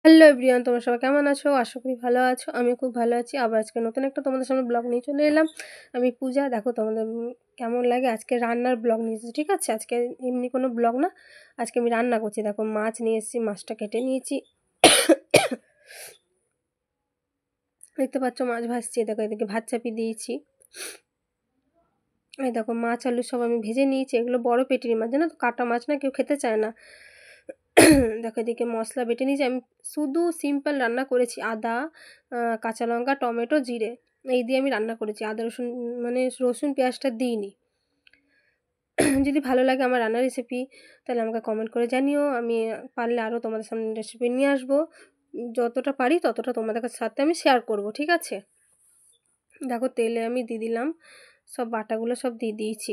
Hello everyone, তোমরা সবাই কেমন আছো? আশা করি ভালো আছো। আমি খুব ভালো আছি। আবার আজকে নতুন একটা তোমাদের সামনে ব্লগ নিয়ে চলে এলাম। আমি পূজা। দেখো তোমাদের কেমন লাগে আজকে রান্নার ব্লগ নিয়ে এসেছি, ঠিক আছে? আজকে এমনি কোনো ব্লগ না, আজকে আমি রান্না করছি। দেখো মাছ নিয়ে এসেছি, মাছটা কেটে নিয়েছি। দেখতে পাচ্ছ মাছ ভাজছি। দেখো এদিকে ভাত চাপিয়ে দিয়েছি। এই দেখো মাছ আলু সব আমি ভেজে নিয়েছি। এগুলো বড় পেটির মাছ, জানো তো, কাটা মাছ না, কেউ খেতে চায় না। দেখো এদিকে মশলা বেটে নিয়েছি। আমি শুধু সিম্পল রান্না করেছি, আদা, কাঁচা লঙ্কা, টমেটো, জিরে, এই দিয়ে আমি রান্না করেছি। আদা রসুন মানে রসুন পেঁয়াজটা দিইনি। যদি ভালো লাগে আমার রান্নার রেসিপি তাহলে আমাকে কমেন্ট করে জানিও। আমি পারলে আরও তোমাদের সামনে রেসিপি নিয়ে আসবো। যতটা পারি ততটা তোমাদের সাথে আমি শেয়ার করব, ঠিক আছে? দেখো তেলে আমি দিয়ে দিলাম সব বাটাগুলো, সব দিয়ে দিয়েছি।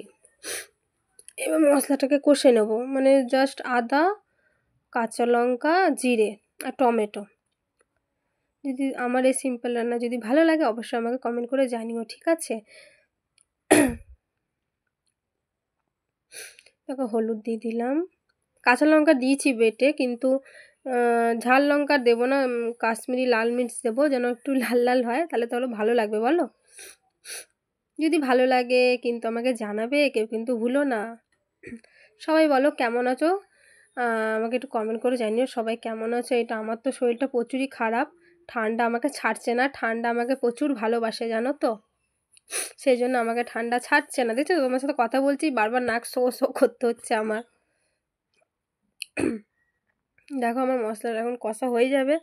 এবার মশলাটাকে কষে নেব, মানে জাস্ট আদা, কাঁচা লঙ্কা, জিরে আর টমেটো। যদি আমার এই সিম্পল রান্না যদি ভালো লাগে অবশ্যই আমাকে কমেন্ট করে জানিও, ঠিক আছে? দেখো হলুদ দিয়ে দিলাম, কাঁচা লঙ্কা দিয়েছি বেটে, কিন্তু ঝাল লঙ্কা দেবো না, কাশ্মীরি লাল মির্চ দেবো, যেন একটু লাল লাল হয়, তাহলে ভালো লাগবে বলো? যদি ভালো লাগে কিন্তু আমাকে জানাবে, কেউ কিন্তু ভুলো না। সবাই বলো কেমন আছো, আমাকে একটু কমেন্ট করে জানিও সবাই কেমন আছো। এটা আমার তো শরীরটা প্রচুরই খারাপ, ঠান্ডা আমাকে ছাড়ছে না, ঠান্ডা আমাকে প্রচুর ভালোবাসে, জানো তো, সেই জন্য আমাকে ঠান্ডা ছাড়ছে না। দেখছো তোমার সাথে কথা বলছি, বারবার নাক শো শো করতে হচ্ছে আমার। দেখো আমার মশলাটা এখন কষা হয়ে যাবে।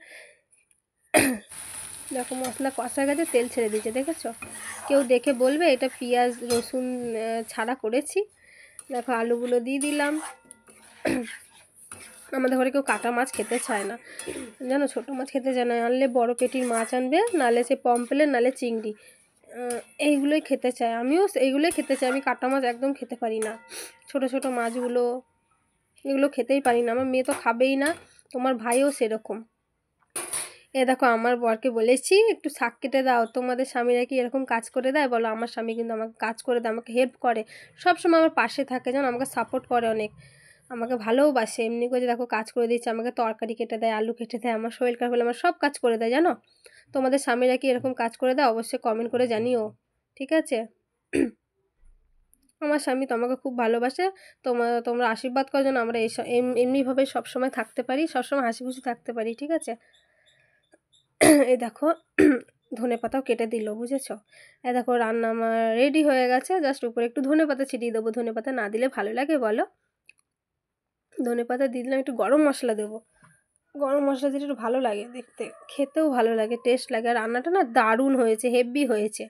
দেখো মশলা কষা গেছে, তেল ছেড়ে দিয়েছে, দেখেছো? কেউ দেখে বলবে এটা পেঁয়াজ রসুন ছাড়া করেছি। দেখো আলুগুলো দিয়ে দিলাম। আমাদের ঘরে কেউ কাটা মাছ খেতে চায় না, জানো, ছোটো মাছ খেতে চায় না। আনলে বড় পেটির মাছ আনবে, নালে সে পম্পলেট, নালে চিংড়ি, এইগুলোই খেতে চায়। আমিও এইগুলোই খেতে চাই। আমি কাটা মাছ একদম খেতে পারি না। ছোট ছোট মাছগুলো, এগুলো খেতেই পারি না। আমার মেয়ে তো খাবেই না, তোমার ভাইও সেরকম। দেখো আমার বরকে বলেছি একটু শাক কেটে দাও। তোমাদের স্বামীরা কি এরকম কাজ করে দেয় বলো? আমার স্বামী কিন্তু আমাকে কাজ করে দেয়, আমাকে হেল্প করে, সবসময় আমার পাশে থাকে, জানো, আমাকে সাপোর্ট করে অনেক, আমাকে ভালোবাসে। এমনি করে দেখো কাজ করে দিচ্ছে, আমাকে তরকারি কেটে দেয়, আলু কেটে দেয়, আমার শরীর খারাপ হলে আমার সব কাজ করে দেয়, জানো। তোমাদের স্বামীরা কি এরকম কাজ করে দেয়? অবশ্যই কমেন্ট করে জানিও, ঠিক আছে? আমার স্বামী তো আমাকে খুব ভালোবাসে। তোমরা আশীর্বাদ করো যেন আমরা এমনিভাবে সবসময় থাকতে পারি, সবসময় হাসি খুশি থাকতে পারি, ঠিক আছে? এই দেখো ধনেপাতাও কেটে দিল, বুঝেছো? এই দেখো রান্না আমার রেডি হয়ে গেছে। জাস্ট উপরে একটু ধনেপাতা ছিটিয়ে দেবো। ধনেপাতা না দিলে ভালো লাগে বলো? ধনেপাতা দিয়ে দিলাম। একটু গরম মশলা দেবো। গরম মশলা দিলে একটু ভালো লাগে দেখতে, খেতেও ভালো লাগে, টেস্ট লাগে। আর রান্নাটা না দারুণ হয়েছে, হেভি হয়েছে।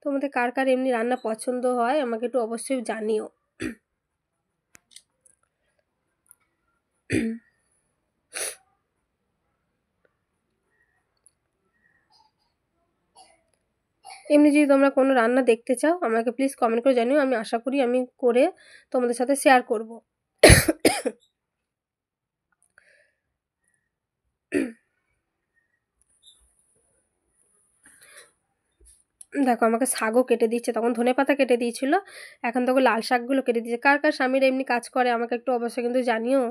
তোমাদের কার কার এমনি রান্না পছন্দ হয় আমাকে একটু অবশ্যই জানিও। এমনি যদি তোমরা কোনো রান্না দেখতে চাও আমাকে প্লিজ কমেন্ট করে জানিও। আমি আশা করি আমি করে তোমাদের সাথে শেয়ার করব। দেখো আমাকে শাকও কেটে দিচ্ছে, তখন ধনেপাতা কেটে দিয়েছিল, এখন তখন লাল শাকগুলো কেটে দিচ্ছে। কার কার স্বামীরা এমনি কাজ করে আমাকে একটু অবশ্যই কিন্তু জানিও।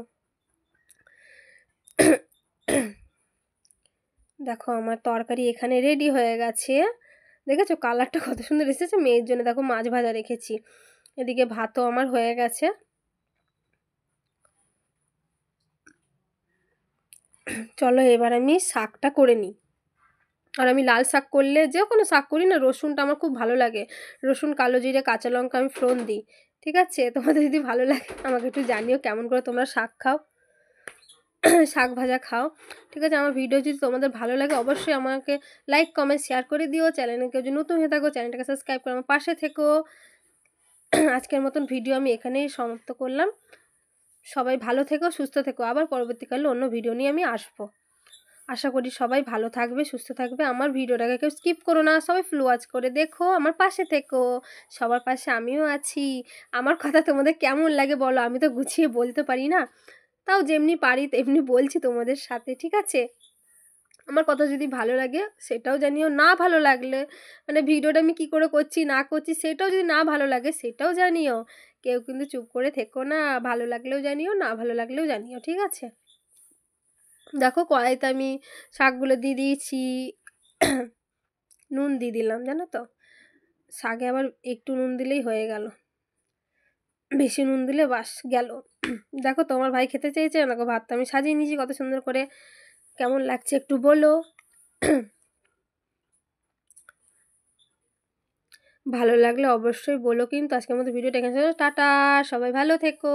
দেখো আমার তরকারি এখানে রেডি হয়ে গেছে। দেখেছো কালারটা কত সুন্দর এসেছে? মেয়ের জন্য দেখো মাছ ভাজা রেখেছি। এদিকে ভাতও আমার হয়ে গেছে। চলো এবার আমি শাকটা করে নিই। আর আমি লাল শাক করলে, যে কোনো শাক করি না, রসুনটা আমার খুব ভালো লাগে। রসুন, কালো জিরে, কাঁচা লঙ্কা আমি ফোড়ন দিই, ঠিক আছে? তোমাদের যদি ভালো লাগে আমাকে একটু জানিও কেমন করে তোমরা শাক খাও, শাক ভাজা খাও, ঠিক আছে? আমার ভিডিও যদি তোমাদের ভালো লাগে অবশ্যই আমাকে লাইক কমেন্ট শেয়ার করে দিও। চ্যানেলে কেউ যদি নতুন হয়ে থাকো চ্যানেলটাকে সাবস্ক্রাইব করে আমার পাশে থেকো। আজকের মতন ভিডিও আমি এখানেই সমাপ্ত করলাম। সবাই ভালো থেকো, সুস্থ থেকো। আবার পরবর্তীকালে অন্য ভিডিও নিয়ে আমি আসবো। আশা করি সবাই ভালো থাকবে, সুস্থ থাকবে। আমার ভিডিওটাকে কেউ স্কিপ করো না, সবাই ফুল ওয়াচ করে দেখো, আমার পাশে থেকো। সবার পাশে আমিও আছি। আমার কথা তোমাদের কেমন লাগে বলো? আমি তো গুছিয়ে বলতে পারি না, তাও যেমনি পারি তেমনি বলছি তোমাদের সাথে, ঠিক আছে? আমার কথা যদি ভালো লাগে সেটাও জানিও, না ভালো লাগলে মানে ভিডিওটা আমি কী করে করছি না করছি সেটাও যদি না ভালো লাগে সেটাও জানিও। কেউ কিন্তু চুপ করে থেকো না, ভালো লাগলেও জানিও, না ভালো লাগলেও জানিও, ঠিক আছে? দেখো কড়াইতে আমি শাকগুলো দিয়ে দিয়েছি, নুন দিয়ে দিলাম, জানো তো শাকে আবার একটু নুন দিলেই হয়ে গেল, বেশি নুন দিলে বাস গেল। দেখো তোমার ভাই খেতে চেয়েছে না, ভাতটা আমি সাজিয়ে নিয়েছি কত সুন্দর করে, কেমন লাগছে একটু বলো। ভালো লাগলে অবশ্যই বলো কিন্তু। আজকের মতো ভিডিওটা এখানে শেষ। টাটা, সবাই ভালো থেকো।